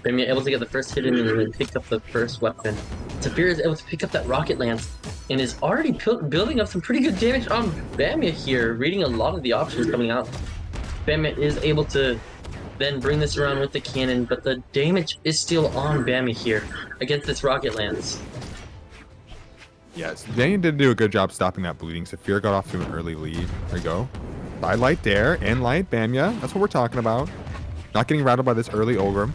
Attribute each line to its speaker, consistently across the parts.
Speaker 1: Bamya able to get the first hit in and then pick up the first weapon. Saphir is able to pick up that rocket lance and is already building up some pretty good damage on Bamya here, reading a lot of the options coming out. Bamya is able to then bring this around with the cannon, but the damage is still on Bamya here against this rocket lance.
Speaker 2: Yes, Bamya did do a good job stopping that bleeding. Saphir got off to an early lead. There you go. Side light there, and light, Bamya. That's what we're talking about. Not getting rattled by this early Ogrim.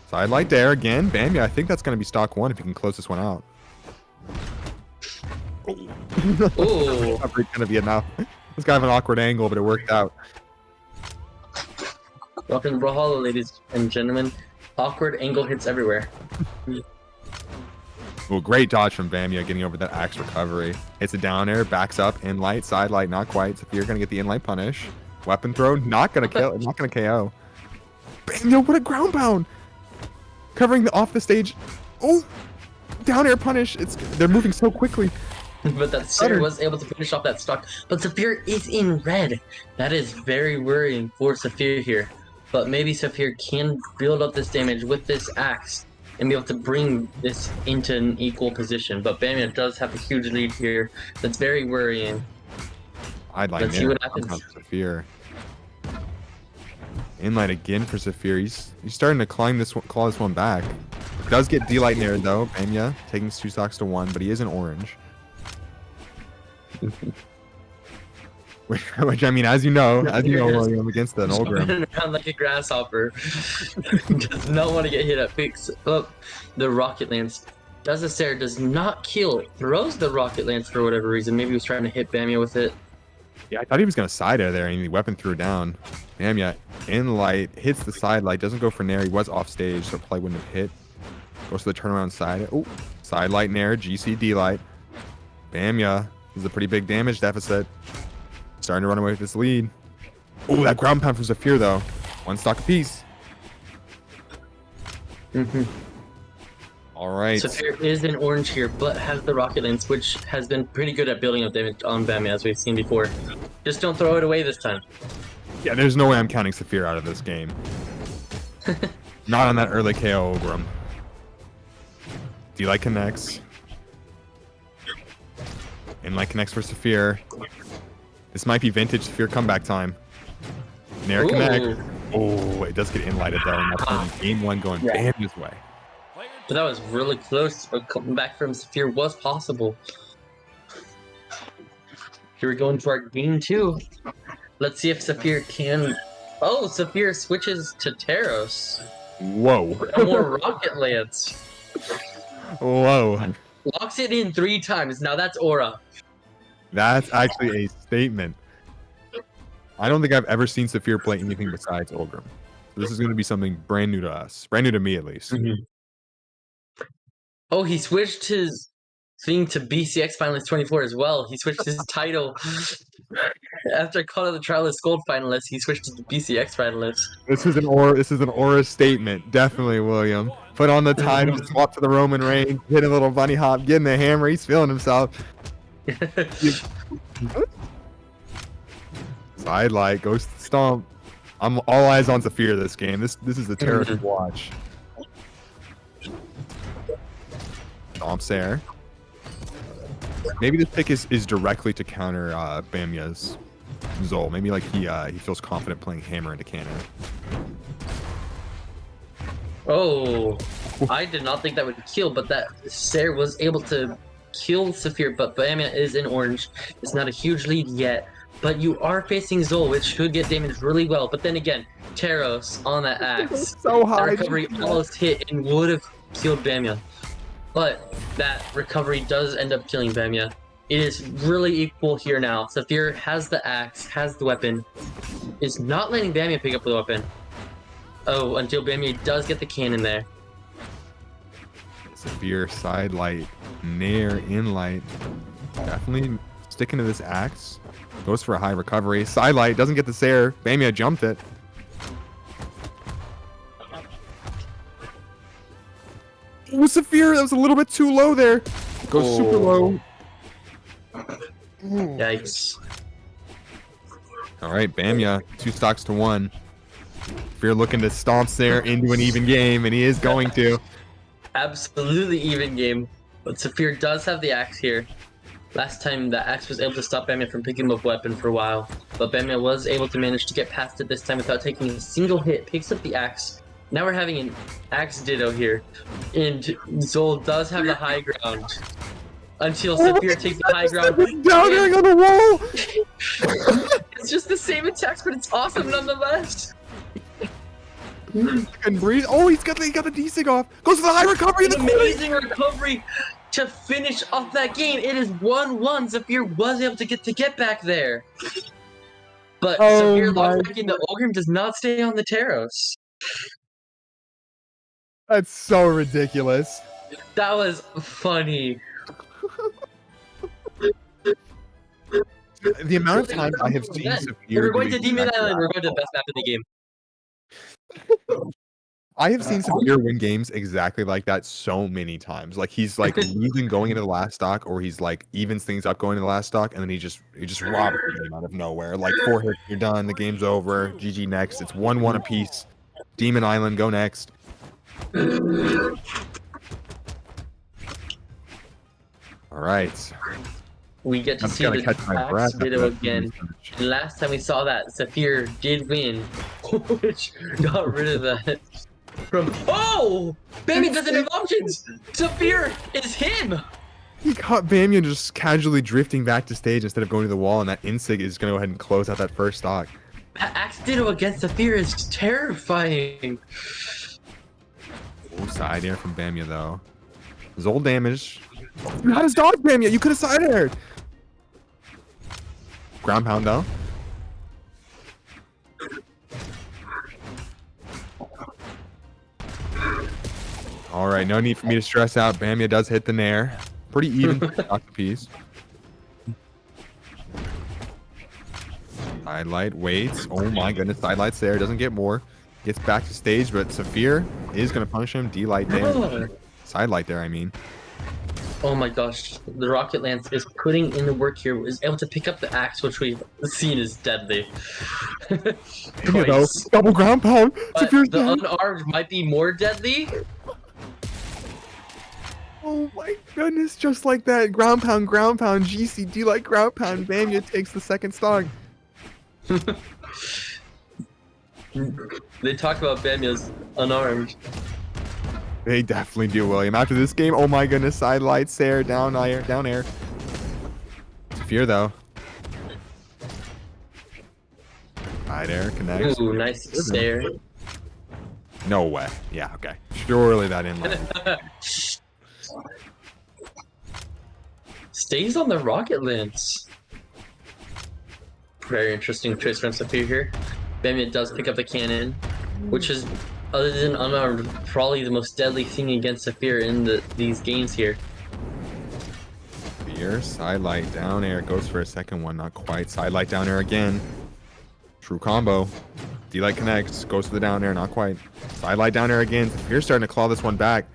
Speaker 2: Side light there again. Bamya, I think that's going to be stock one if you can close this one out.
Speaker 1: Ooh.
Speaker 2: Probably going to be enough. It's kind of an awkward angle, but it worked out.
Speaker 1: Welcome to Brawlhalla, ladies and gentlemen. Awkward angle hits everywhere.
Speaker 2: Well, great dodge from Bamya getting over that axe recovery. Hits it down air, backs up, in light, side light, not quite. Saphir going to get the in light punish. Weapon throw, not going to kill, not going to KO. Bamya, what a ground pound! Covering off the stage. Oh, down air punish. They're moving so quickly.
Speaker 1: But that Saphir was able to finish off that stock. But Saphir is in red. That is very worrying for Saphir here. But maybe Saphir can build up this damage with this axe and be able to bring this into an equal position. But Bamya does have a huge lead here. That's very worrying.
Speaker 2: I'd like
Speaker 1: Let's see what happens.
Speaker 2: Saphir. Inlight again for Saphir. He's starting to claw this one back. Does get D-Light in there though. Bamya taking 2 stocks to 1, but he is in orange. Which I mean, as you know, William, against an Ogrim.
Speaker 1: Running around like a grasshopper. Does not want to get hit at picks up the rocket lance. Does the Saphir does not kill. Throws the rocket lance for whatever reason. Maybe he was trying to hit Bamya with it.
Speaker 2: Yeah, I thought he was going to side air there, and the weapon threw down. Bamya in light, hits the side light, doesn't go for nair. He was off stage, so probably wouldn't have hit. Goes to the turnaround side. Oh, side light nair, GCD light. Bamya is a pretty big damage deficit. Starting to run away with this lead. Oh, that ground pound from Saphir, though. 1 stock apiece. All right.
Speaker 1: Saphir is in orange here, but has the rocket lance, which has been pretty good at building up damage on Bamya, as we've seen before. Just don't throw it away this time.
Speaker 2: Yeah, there's no way I'm counting Saphir out of this game. Not on that early KO Ogrim. D-Light connects. In-Light connects for Saphir. This might be vintage Saphir comeback time. Nair connect. Oh, it does get in-lighted though, and that's game 1 going Bamya's way.
Speaker 1: But that was really close. A comeback from Saphir was possible. Here we go into our game 2. Let's see if Saphir can... Oh, Saphir switches to Taros.
Speaker 2: Whoa.
Speaker 1: No more rocket lance.
Speaker 2: Whoa.
Speaker 1: Locks it in 3 times. Now that's aura.
Speaker 2: That's actually a statement. I don't think I've ever seen Saphir play anything besides Ogrim. So this is going to be something brand new to us. Brand new to me, at least.
Speaker 1: Oh, he switched his thing to BCX Finalist 24 as well. He switched his title. After Call of the Trialist Gold Finalist, he switched to BCX Finalist.
Speaker 2: This is an aura statement. Definitely, William. Put on the time, swap to the Roman Reigns, hit a little bunny hop, get in the hammer. He's feeling himself. Side light, goes to stomp. I'm all eyes on Saphir this game. This is the terrible watch. Stomps there. Maybe this pick is directly to counter Bamya's Zol. Maybe like he feels confident playing hammer into cannon.
Speaker 1: Oh, I did not think that would kill, but that Saphir was able to kill Saphir, but Bamya is in orange. It's not a huge lead yet, but you are facing Zol, which should get damaged really well. But then again, Taros on that axe.
Speaker 2: So high.
Speaker 1: That recovery almost hit and would have killed Bamya. But that recovery does end up killing Bamya. It is really equal here now. Saphir has the axe, has the weapon, is not letting Bamya pick up the weapon. Oh, until Bamya does get the cannon there.
Speaker 2: Saphir side light, nair in light. Definitely sticking to this axe. Goes for a high recovery. Side light doesn't get the Saphir. Bamya jumped it. Oh, Saphir, that was a little bit too low there. Goes super low.
Speaker 1: Yikes.
Speaker 2: All right, Bamya, 2 stocks to 1. Saphir looking to stomp Sair into an even game, and he is going to.
Speaker 1: Absolutely even game. But Saphir does have the axe here. Last time the axe was able to stop Bamya from picking up weapon for a while. But Bamya was able to manage to get past it this time without taking a single hit. Picks up the axe. Now we're having an axe ditto here. And Zol does have the high ground. Until Saphir takes the high ground.
Speaker 2: Down there on the wall!
Speaker 1: It's just the same attacks, but it's awesome nonetheless.
Speaker 2: And breathe. Oh, he got the desig off. Goes for the high recovery.
Speaker 1: An amazing recovery to finish off that game. It is 1-1. Saphir was able to get back there. But Saphir locked back into Ogrim does not stay on the Taros.
Speaker 2: That's so ridiculous.
Speaker 1: That was funny.
Speaker 2: The amount of times I have seen Saphir.
Speaker 1: We're going to Demon Island. We're going to the best map of the game.
Speaker 2: I have seen Saphir win games exactly like that so many times. Like he's like losing going into the last stock, or he's like evens things up going into the last stock, and then he just robs the game out of nowhere. Like 4 hits, you're done. The game's over. GG next. It's 1-1 apiece. Demon Island, go next. All right.
Speaker 1: We get to see the axe video again. And last time we saw that, Saphir did win, which got rid of that. Oh! Bamya doesn't have options! Saphir is him!
Speaker 2: He caught Bamya just casually drifting back to stage instead of going to the wall, and that Insig is going to go ahead and close out that first stock.
Speaker 1: That axe ditto against Saphir is terrifying.
Speaker 2: Oh, side air from Bamya, though. Zol damage. You had his dodge, Bamya. You could have side aired. Ground pound, though. All right, no need for me to stress out. Bamya does hit the nair. Pretty even stock piece. Sidelight waits. Oh my goodness, sidelights there. Doesn't get more. Gets back to stage, but Saphir is going to punish him. D-light there. Sidelight there, I mean.
Speaker 1: Oh my gosh, the Rocket Lance is putting in the work here. Is able to pick up the axe, which we've seen is deadly. Twice.
Speaker 2: Double ground pound.
Speaker 1: But the unarmed might be more deadly.
Speaker 2: Oh my goodness, just like that. Ground pound, GCD like ground pound. Bamya takes the second stock.
Speaker 1: They talk about Bamya's unarmed.
Speaker 2: They definitely do, William. After this game, oh my goodness, side lights there, down air. Saphir though. Side air connects.
Speaker 1: Ooh, nice stare.
Speaker 2: No way. Yeah, okay. Surely that inline.
Speaker 1: Stays on the Rocket Lance. Very interesting choice from Saphir here. Bamya does pick up the cannon, which is, other than unarmed, probably the most deadly thing against Saphir in these games here.
Speaker 2: Saphir, sidelight down air, goes for a second one, not quite. Sidelight down air again. True combo. D-light connects, goes to the down air, not quite. Sidelight down air again. Saphir's starting to claw this one back.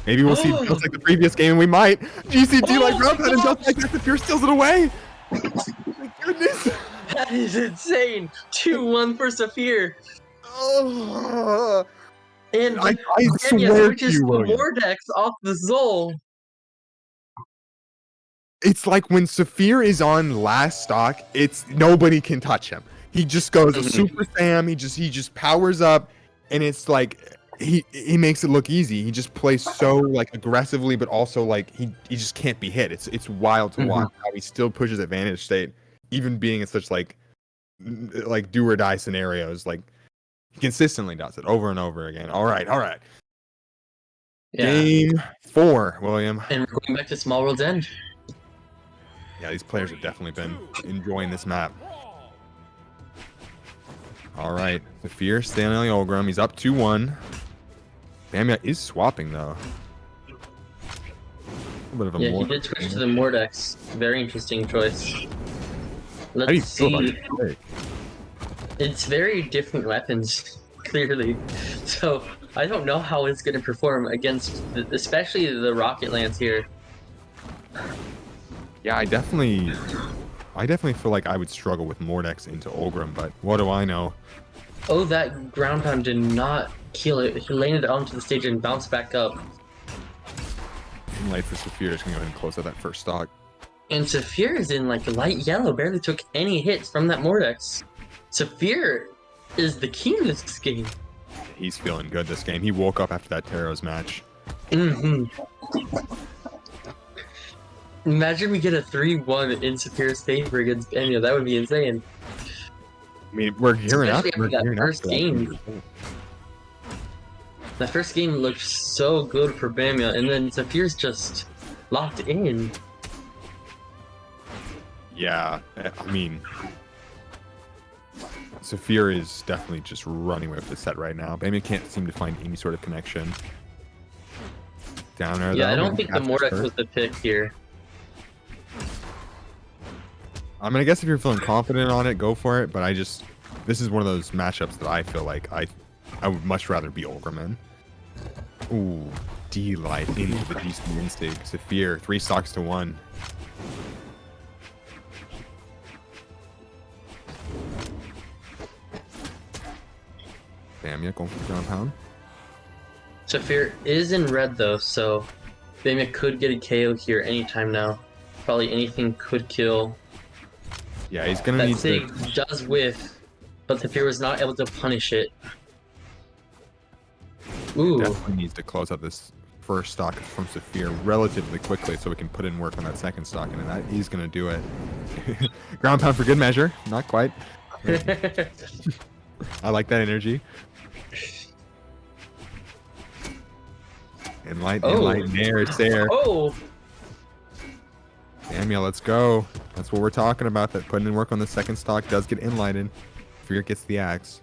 Speaker 2: Maybe we'll see just like the previous game, we might. GCD like ground pound, and just like that, Saphir steals it away. My goodness.
Speaker 1: That is insane. 2-1 for Saphir.
Speaker 2: Oh.
Speaker 1: And
Speaker 2: I swear to you, William.
Speaker 1: Vortex off the Zol.
Speaker 2: It's like when Saphir is on last stock, it's nobody can touch him. He just goes a Super Sam. He just powers up, and it's like he makes it look easy. He just plays so like aggressively, but also like he just can't be hit. It's wild to watch how he still pushes advantage state, even being in such like do or die scenarios. Like he consistently does it over and over again. All right. Yeah. Game 4, William.
Speaker 1: And we're going back to Small World's End.
Speaker 2: Yeah, these players have definitely been enjoying this map. All right, Saphir staying on the Ogrim. He's up 2-1. Bamya is swapping though. A bit of a
Speaker 1: he did switch to the Mordex. Very interesting choice. Let's see. It's very different weapons, clearly. So I don't know how it's going to perform against, especially the Rocket Lance here.
Speaker 2: Yeah, I definitely feel like I would struggle with Mordex into Ogrim, but what do I know?
Speaker 1: Oh, that ground pound did not kill it. He landed onto the stage and bounced back up.
Speaker 2: And light for Saphir is going to go ahead and close out that first stock.
Speaker 1: And Saphir is in like light yellow, barely took any hits from that Mordex. Saphir is the king of this game.
Speaker 2: He's feeling good this game. He woke up after that Taros match.
Speaker 1: Imagine we get a 3-1 in Saphir's favor against Bamya. That would be insane.
Speaker 2: I mean, we're gearing up.
Speaker 1: Especially after that first game. That first game looked so good for Bamya, and then Saphir's just locked in.
Speaker 2: Yeah, I mean, Saphir is definitely just running with the set right now. Bamya can't seem to find any sort of connection. Down there,
Speaker 1: Yeah,
Speaker 2: though,
Speaker 1: I don't think the Mordex was the pick here.
Speaker 2: I mean, I guess if you're feeling confident on it, go for it. But this is one of those matchups that I feel like I would much rather be Olgerman. Ooh, D-Light into the DC win stage. Saphir, 3 stocks to 1. Bamya going for the ground pound.
Speaker 1: Saphir is in red though, so Bamya could get a KO here anytime now. Probably anything could kill.
Speaker 2: Yeah, he's gonna
Speaker 1: That
Speaker 2: need
Speaker 1: Sig
Speaker 2: to.
Speaker 1: does whiff, but Saphir was not able to punish it. Ooh.
Speaker 2: Definitely needs to close out this first stock from Saphir relatively quickly so we can put in work on that second stock, and that he's gonna do it. Ground pound for good measure, not quite. I like that energy. Enlighten there, it's there.
Speaker 1: Oh!
Speaker 2: Bamya, let's go. That's what we're talking about. That putting in work on the second stock does get enlightened. Fear gets the axe.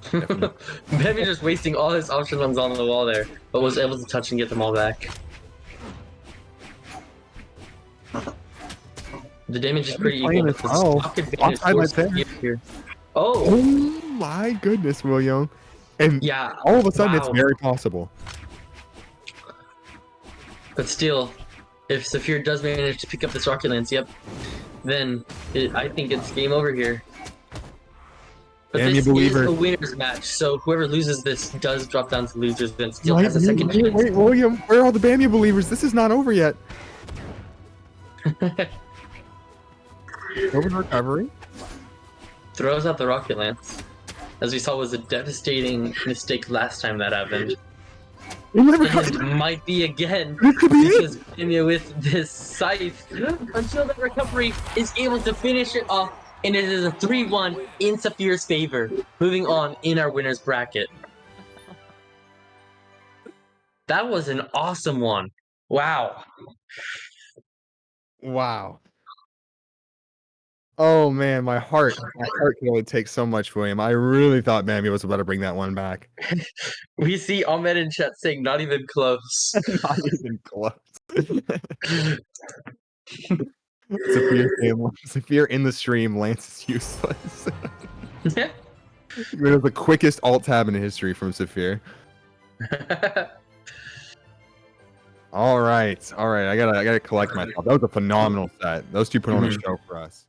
Speaker 1: Bamya just wasting all his option runs on the wall there, but was able to touch and get them all back. The damage is pretty equal, but the stock advantage forced here. Oh!
Speaker 2: Oh my goodness, William. And
Speaker 1: yeah,
Speaker 2: all of a sudden it's very possible.
Speaker 1: But still, if Saphir does manage to pick up this Rocket Lance, then I think it's game over here. But this is a winner's match, so whoever loses this does drop down to losers, then still has a second chance.
Speaker 2: Wait, William, where are all the Bamya believers? This is not over yet. Open recovery.
Speaker 1: Throws out the Rocket Lance. As we saw, was a devastating mistake last time that happened. It might be again because Bamya with this scythe until the recovery is able to finish it off, and it is a 3-1 in Saphir's favor. Moving on in our winner's bracket. That was an awesome one. Wow.
Speaker 2: Wow. Oh man, my heart can only take so much, William. I really thought Bamya was about to bring that one back.
Speaker 1: We see Ahmed in chat saying not even close.
Speaker 2: Not even close. Saphir in the stream, Lance is useless. It was the quickest alt tab in history from Saphir. All right. I gotta collect myself. That was a phenomenal set. Those two put on a show for us.